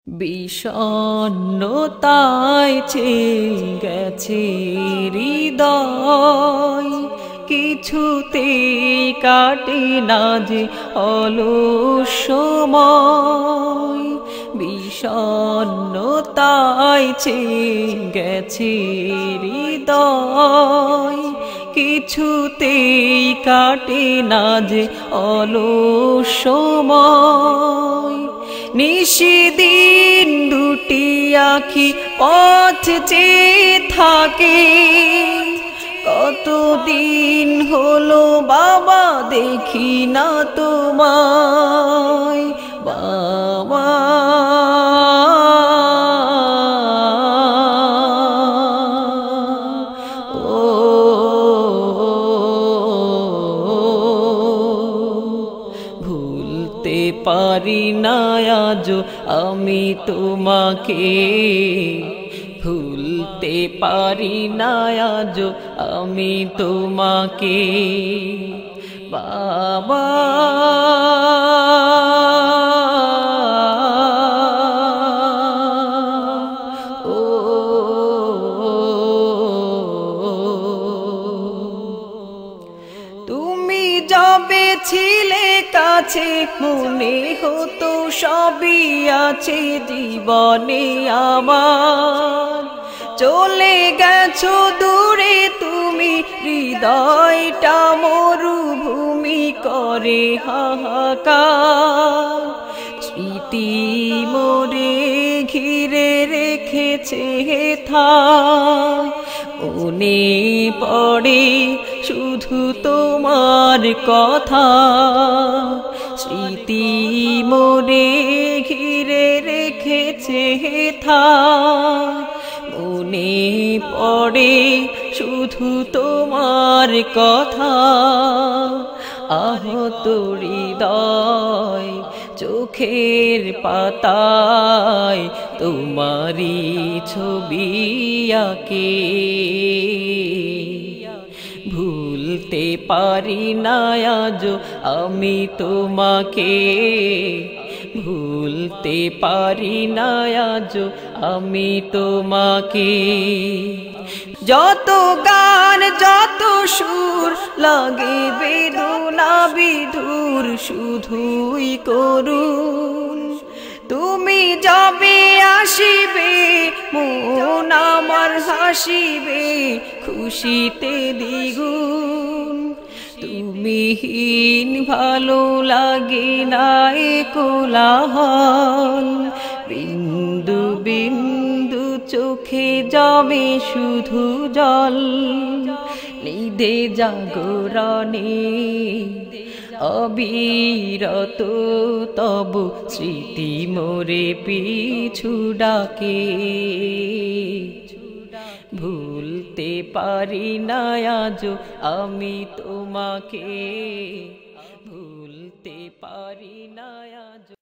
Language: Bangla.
বিষণ্ণতায় ছেয়ে গেছে হৃদয়, কিছুতেই কাটে না যে অলস সময়। বিষণ্ণতায় ছেয়ে গেছে হৃদয়, কিছুতেই কাটে না যে অলস সময়। নিশিদিন দুটি আঁখি পথ চেয়ে থাকে, কতদিন হলো বাবা দেখি না তোমায়। বাবা ভুলতে পারি না আজও আমি তোমাকে, ভুলতে পারি না আজও আমি তোমাকে। বাবা তুমি যবে ছিলে কাছে মনে হতো সবই আছে জীবনে আমার। চলে গেছো দূরে তুমি, হৃদয়টা মরুভূমি করে হাহাকার। স্মৃতি মোরে ঘিরে রেখেছে হেথায়, মনে পড়ে শুধু তোমার কথা। স্মৃতি মোরে ঘিরে রেখেছে হেথায়, মনে পড়ে শুধু তোমার কথা। আহত হৃদয় চোখের পাতায় তোমারি ছবি আঁকে, ভুলতে পারি না আজও আমি তোমাকে, ভুলতে পারি না আজও আমি তোমাকে। যত গান যত সুর লাগে বেদনা বিধুর শুধুই করুন। তুমি যবে আসিবে মন আমার হাসিবে খুশিতে দ্বিগুণ। তুমিহীন ভালো লাগে না এ কোলাহল, বিন্দু বিন্দু চোখে জমে শুধু জল। নিদে জাগরণে অবিরত তব স্মৃতি মোরে পিছু ডাকে, ভুলতে পারি না আজও আমি তোমাকে, ভুলতে পারি না আজও।